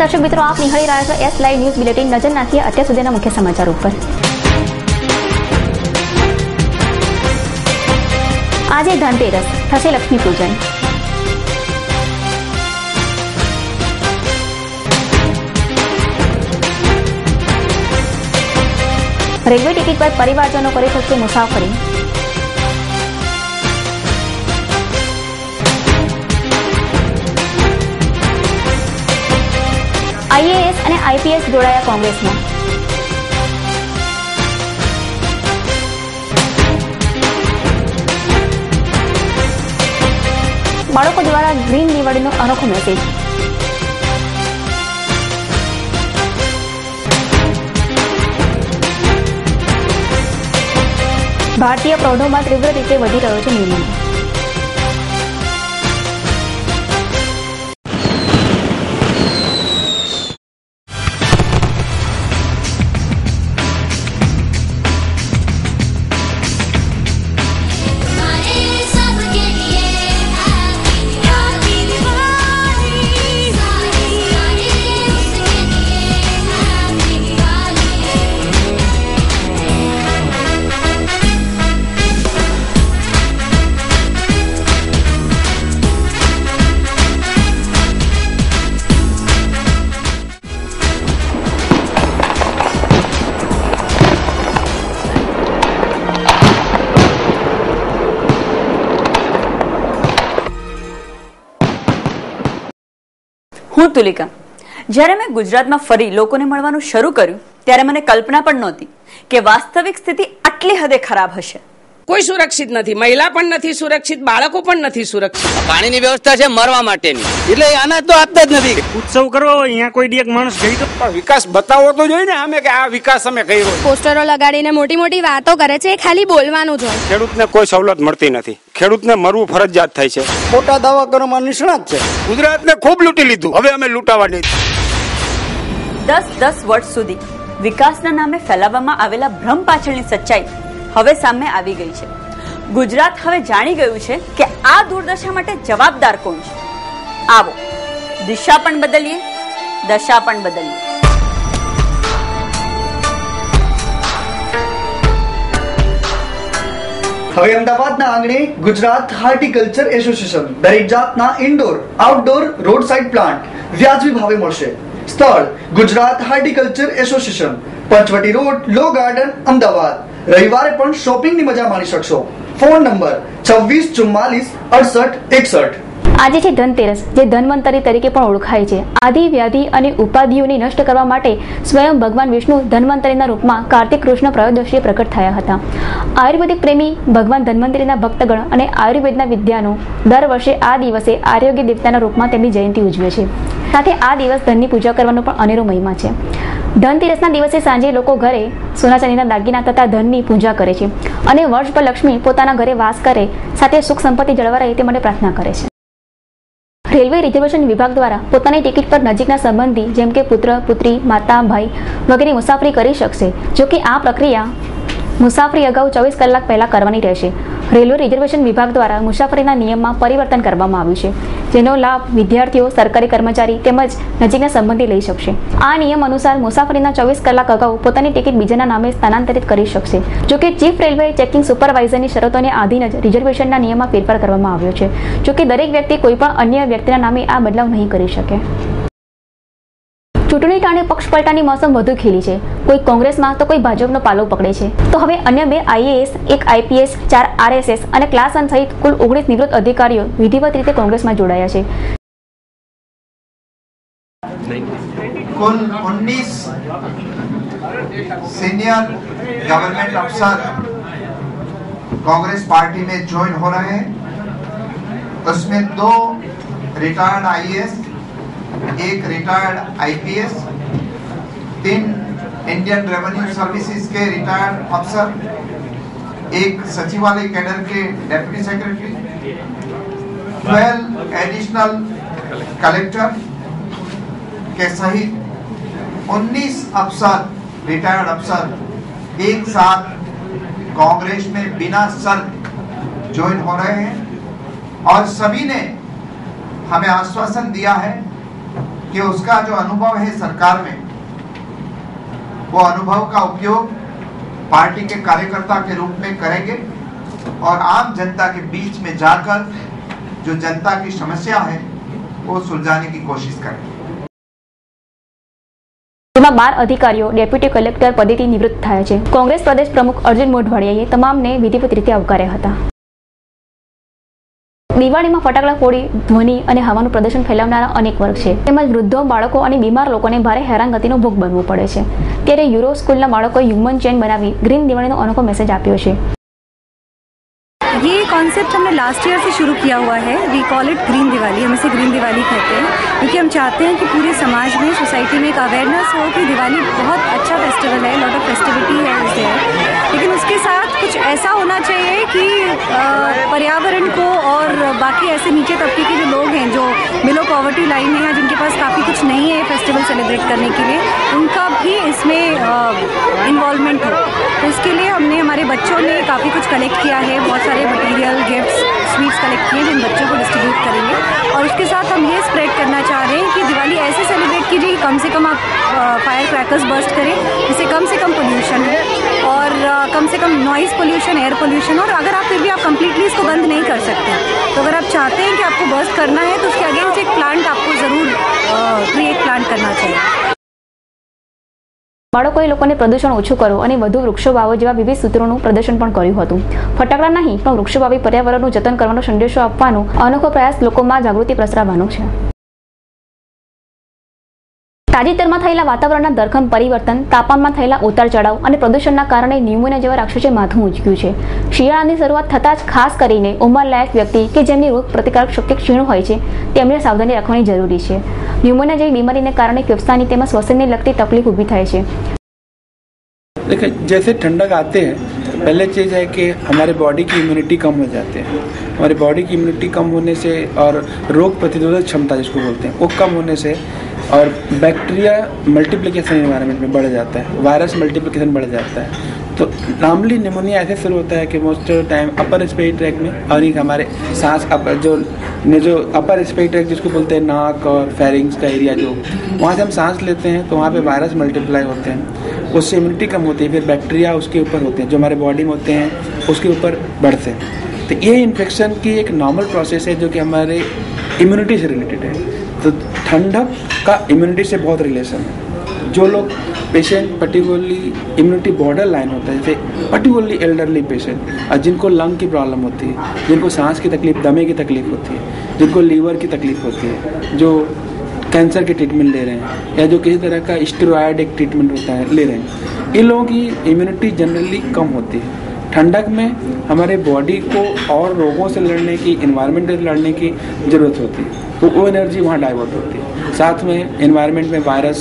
दर्शक मित्रों, आप निहाળી રહ્યા છો એસ લાઈવ ન્યૂઝ બુલેટિન। નજર નાખીએ અત્યાર સુધીના મુખ્ય સમાચારો ઉપર। આજે ધનતેરસ, થશે લક્ષ્મી પૂજન। રેલવે ટિકિટ પર પરિવારજનો કરી શકશે મુસાફરી। આઈએએસ અને આઈપીએસ જોડાયા કોંગ્રેસમાં। બાળકો દ્વારા ગ્રીન દિવાળીનો અનોખો મેસેજ। ભારતીય પ્રૌઢોમાં તીવ્ર રીતે વધી રહ્યો છે નિર્માણ। હું તુલિકા, જ્યારે મેં ગુજરાતમાં ફરી લોકોને મળવાનું શરૂ કર્યું ત્યારે મને કલ્પના પણ નહોતી કે વાસ્તવિક સ્થિતિ આટલી હદે ખરાબ હશે। કોઈ સુરક્ષિત નથી, મહિલા પણ નથી સુરક્ષિત, બાળકો પણ નથી સુરક્ષિત। પાણીની વ્યવસ્થા છે મરવા માટેની, એટલે અનાજ તો આપતા જ નથી। ઉત્સવ કરવો હોય અહીંયા કોઈ એક માણસ ગઈ તો વિકાસ બતાવવો તો જોઈએ ને અમે કે આ વિકાસ અમે કર્યો। પોસ્ટરો લગાડીને મોટી મોટી વાતો કરે છે, ખાલી બોલવાનું જ હોય। ખેડૂતને કોઈ સવલત મળતી નથી, ખેડૂતને મરવું ફરજિયાત થાય છે। ખોટા દાવા કરવામાં નિષ્ણાત છે। ગુજરાતને ખૂબ લૂંટી લીધું, હવે અમે લૂંટાવાની। 10 વર્ષ સુધી વિકાસના નામે ફેલાવવામાં આવેલા ભ્રમ પાછળની સચ્ચાઈ હવે સામે આવી ગઈ છે। ગુજરાત હવે જાણી ગયું છે કે આ દુર્દશા માટે જવાબદાર કોણ છે। આવો દિશા પણ બદલીએ, દશા પણ બદલીએ। હવે અમદાવાદના આંગણે ગુજરાત હોર્ટિકલ્ચર એસોસિએશન દરેક જાતના indoor outdoor roadside plant વ્યાજબી ભાવે મળશે। સ્થળ Gujarat horticulture association, Panchvati road, Law Garden, Ahmedabad. રવિવારે પણ શોપિંગની મજા માણી શકશો। Phone number 26446861। આજે છે ધનતેરસ, જે ધન્વંતરી તરીકે પણ ઓળખાય છે। આદિ વ્યાધિ અને ઉપાધિઓને નષ્ટ કરવા માટે સ્વયં ભગવાન વિષ્ણુ ધન્વંતરીના રૂપમાં કાર્તિક કૃષ્ણ ત્રયોદશીએ પ્રકટ થયા હતા। આયુર્વેદિક પ્રેમી ભગવાન ધન્વંતરીના ભક્તગણ અને આયુર્વેદના વિદ્વાનો દર વર્ષે આ દિવસે આરોગ્ય દેવતાના રૂપમાં તેમની જયંતિ ઉજવે છે। સાથે આ દિવસ ધનની પૂજા કરવાનો પણ અનેરો મહિમા છે। ધનતેરસના દિવસે સાંજે લોકો ઘરે સોના ચાંદીના દાગીના તથા ધનની પૂજા કરે છે અને વર્ષભર લક્ષ્મી પોતાના ઘરે વાસ કરે, સાથે સુખ સંપત્તિ જળવાઈ રહે તે માટે પ્રાર્થના કરે છે। રેલવે રિઝર્વેશન વિભાગ દ્વારા પોતાની ટિકિટ પર નજીકના સંબંધી જેમ કે પુત્ર, પુત્રી, માતા, ભાઈ વગેરે મુસાફરી કરી શકશે। જો કે આ પ્રક્રિયા મુસાફરી અગાઉ 24 કલાક પહેલા કરવાની રહેશે। રેલવે રિઝર્વેશન વિભાગ દ્વારા મુસાફરીના નિયમમાં પરિવર્તન કરવામાં આવ્યું છે, જેનો લાભ વિદ્યાર્થીઓ, સરકારી કર્મચારી તેમજ નજીકના સંબંધી લઈ શકશે। આ નિયમ અનુસાર મુસાફરીના 24 કલાક અગાઉ પોતાની ટિકિટ બીજાના નામે સ્થાનાંતરિત કરી શકશે। જો કે ચીફ રેલવે ચેકિંગ સુપરવાઇઝરની શરતોને આધીન જ રિઝર્વેશનના નિયમમાં ફેરફાર કરવામાં આવ્યો છે। જો કે દરેક વ્યક્તિ કોઈપણ અન્ય વ્યક્તિના નામે આ બદલાવ નહીં કરી શકે। ચૂંટણી ટાણે પક્ષ પલટાની મોસમ વધુ ખીલી છે। કોઈ કોંગ્રેસમાં તો કોઈ ભાજપનો પાલો પકડે છે, તો હવે અન્ય 2 આઈએએસ, 1 આઈપીએસ, 4 આરએસએસ અને ક્લાસ 1 સહિત કુલ 19 નિવૃત્ત અધિકારીઓ વિધિવત રીતે કોંગ્રેસમાં જોડાયા છે। कुल 19 सीनियर गवर्नमेंट अफसर कांग्रेस पार्टी में ज्वाइन हो रहे हैं। उसमें 2 retired IAS, 1 retired IPS, 3 Indian revenue services के रिटायर्ड अफसर, एक सचिवालय कैडर के डेप्यूटी सेक्रेटरी, 12 एडिशनल कलेक्टर के सहित 19 अफसर, रिटायर्ड अफसर एक साथ कांग्रेस में बिना शर्त ज्वाइन हो रहे हैं और सभी ने हमें आश्वासन दिया है कि उसका जो अनुभव है सरकार में, वो अनुभव का उपयोग पार्टी के कार्यकर्ता के रूप में करेंगे और आम जनता के बीच में जाकर जो जनता की समस्या है वो सुलझाने की कोशिश करेंगे। જેમાં 12 અધિકારીઓ ડેપ્યુટી કલેક્ટર પદેથી નિવૃત્ત થયા છે। કોંગ્રેસ પ્રદેશ પ્રમુખ અર્જુન મોઢવાડિયાએ તમામને વિધિવત રીતે આવકાર્યા હતા। દિવાળીમાં ફટાકડા ફોડી ધ્વનિ અને હવાનું પ્રદૂષણ ફેલાવનારા અનેક વર્ગ છે, તેમજ વૃદ્ધો, બાળકો અને બીમાર લોકોને ભારે હેરાનગતિનો ભોગ બનવો પડે છે। ત્યારે યુરો સ્કૂલના બાળકોએ હ્યુમન ચેન બનાવી ગ્રીન દિવાળીનો અનોખો મેસેજ આપ્યો છે। ये कॉन्सेप्ट हमने लास्ट ईयर से शुरू किया हुआ है। We call it green Diwali, हम इसे ग्रीन दिवाली कहते हैं क्योंकि हम चाहते हैं कि पूरे समाज में, सोसाइटी में एक अवेयरनेस हो कि दिवाली बहुत अच्छा फेस्टिवल है, लॉट ऑफ फेस्टिविटी है इससे, लेकिन उसके साथ कुछ ऐसा होना चाहिए कि पर्यावरण को और बाकी ऐसे नीचे तबके के जो लोग हैं जो बिलो पॉवर्टी लाइन में हैं, जिनके पास काफ़ी कुछ नहीं है फेस्टिवल सेलिब्रेट करने के लिए, उनका भी इसमें इन्वॉल्वमेंट हो। तो इसके लिए हमने, हमारे बच्चों ने काफ़ी कुछ कलेक्ट किया है, बहुत सारे मटेरियल, गिफ्ट्स, स्वीट्स कलेक्ट किए जिन बच्चों को डिस्ट्रीब्यूट करेंगे। और उसके साथ हम ये स्प्रेड करना चाह रहे हैं कि दिवाली ऐसे सेलिब्रेट कीजिए कि कम से कम आप फायर क्रैकर्स बर्स्ट करें, जिससे कम से कम पोल्यूशन हो और कम से कम नॉइज़ पोल्यूशन, एयर पोल्यूशन। और अगर आप फिर भी आप कंप्लीटली इसको बंद नहीं कर सकते, तो अगर आप चाहते हैं कि आपको बर्स्ट करना है तो उसके अगेंस्ट एक प्लांट आपको ज़रूर क्रिएट प्लांट करना चाहिए। બાળકોએ લોકોને પ્રદૂષણ ઓછું કરો અને વધુ વૃક્ષો વાવો જેવા વિવિધ સૂત્રોનું પ્રદર્શન પણ કર્યું હતું। ફટાકડા નહીં પણ વૃક્ષો વાવી પર્યાવરણનું જતન કરવાનો સંદેશો આપવાનો અનોખો પ્રયાસ લોકોમાં જાગૃતિ પ્રસરાવવાનો છે। તાજેતરમાં થયેલા વાતાવરણના ધરખમ પરિવર્તન, તાપમાનમાં થયેલા ઉતાર ચઢાવ અને પ્રદૂષણના કારણે ન્યુમોનિયા જેવા રાક્ષસે માથું ઊંચક્યું છે। શિયાળાની શરૂઆત થતાં જ ખાસ કરીને ઉંમરલાયક વ્યક્તિ કે જેમની રોગ પ્રતિકારક શક્તિ ક્ષીણ હોય છે તેમને સાવધાની રાખવાની જરૂરી છે। ન્યુમોનિયા જેવી બીમારીને કારણે ફેફસાની તેમજ શ્વસનને લગતી તકલીફ ઊભી થાય છે। देखिए, जैसे ठंडक आते हैं, पहले चीज़ है कि हमारे बॉडी की इम्यूनिटी कम हो जाते हैं। हमारी बॉडी की इम्यूनिटी कम होने से और रोग प्रतिरोधक क्षमता जिसको बोलते हैं वो कम होने से और बैक्टीरिया मल्टीप्लिकेशन एनवायरनमेंट में बढ़ जाता है, वायरस मल्टीप्लिकेशन बढ़ जाता है। तो नॉर्मली निमोनिया ऐसे शुरू होता है कि most of the time upper respiratory tract में, और एक हमारे सांस जो अपर रेस्पिरेटरी ट्रैक जिसको बोलते हैं नाक और फेरिंग्स का एरिया, जो वहाँ से हम सांस लेते हैं तो वहाँ पे वायरस मल्टीप्लाई होते हैं, उससे इम्यूनिटी कम होती है, फिर बैक्टीरिया उसके ऊपर होते हैं जो हमारे बॉडी में होते हैं उसके ऊपर बढ़ते हैं। तो ये इन्फेक्शन की एक नॉर्मल प्रोसेस है जो कि हमारे इम्यूनिटी से रिलेटेड है। तो ठंडक का इम्यूनिटी से बहुत रिलेशन है। जो लोग patient particularly immunity border line होता है, जैसे पर्टिकुलरली एल्डरली पेशेंट और जिनको लंग की प्रॉब्लम होती है, जिनको सांस की तकलीफ, दमे की तकलीफ होती है, जिनको लीवर की तकलीफ होती है, जो कैंसर की ट्रीटमेंट ले रहे हैं या जो किसी तरह का स्टेरॉयड एक ट्रीटमेंट होता है ले रहे हैं, इन लोगों की इम्यूनिटी जनरली कम होती है। ठंडक में हमारे बॉडी को और रोगों से लड़ने की, इन्वायरमेंट से लड़ने की ज़रूरत होती है, तो वो एनर्जी वहाँ डाइवर्ट होती है। साथ में इन्वायरमेंट में वायरस,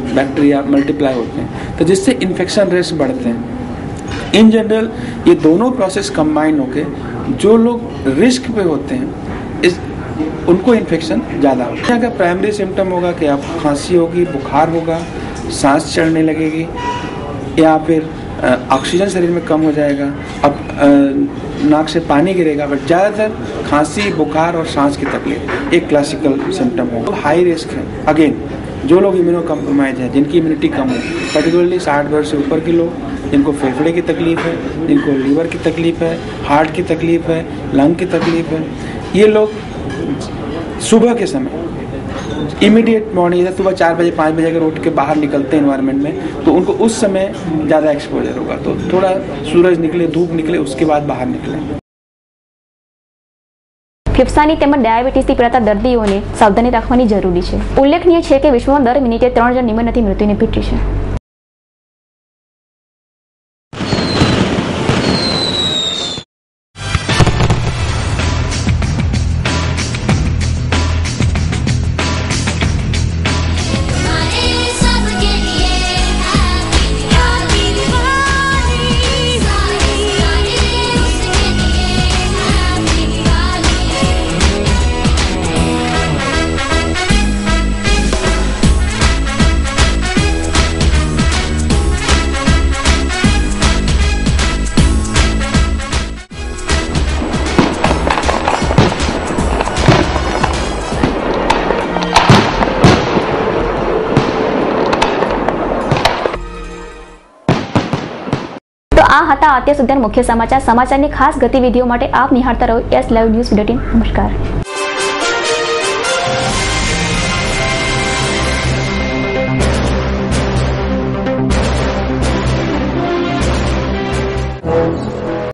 बैक्टीरिया मल्टीप्लाई होते हैं, तो जिससे इन्फेक्शन रेट्स बढ़ते हैं। इन जनरल ये दोनों प्रोसेस कंबाइन होके जो लोग रिस्क पे होते हैं उनको इन्फेक्शन ज़्यादा होगा। यहाँ का प्राइमरी सिम्टम होगा कि आप खांसी होगी, बुखार होगा, सांस चढ़ने लगेगी या फिर ऑक्सीजन शरीर में कम हो जाएगा, अब नाक से पानी गिरेगा। बट ज़्यादातर खांसी, बुखार और सांस की तकलीफ एक क्लासिकल सिम्टम होगा। हाई रिस्क है अगेन जो लोग इम्यूनो कम्प्रोमाइज हैं, जिनकी इम्यूनिटी कम है, पर्टिकुलरली 60 वर्ष से ऊपर के लोग, जिनको फेफड़े की तकलीफ है, जिनको लीवर की तकलीफ है, हार्ट की तकलीफ है, लंग की तकलीफ है, ये लोग सुबह के समय इमीडिएट मॉर्निंग, जैसे सुबह 4 बजे 5 बजे अगर उठ के बाहर निकलते हैं एनवायरनमेंट में, तो उनको उस समय ज़्यादा एक्सपोजर होगा। तो थोड़ा सूरज निकले, धूप निकले, उसके बाद बाहर निकले। ફેફસાની તેમજ ડાયાબિટીસથી પીડાતા દર્દીઓને સાવધાની રાખવાની જરૂરી છે। ઉલ્લેખનીય છે કે વિશ્વમાં દર મિનિટે 3 જણ નિમોનિયાથી મૃત્યુને ભેટી છે। આ હતા અત્યાર સુધીના મુખ્ય સમાચારની ખાસ ગતિવિધિઓ માટે આપ નિહાળતા રહો S લાઈવ ન્યૂઝ બુલેટિન. નમસ્કાર.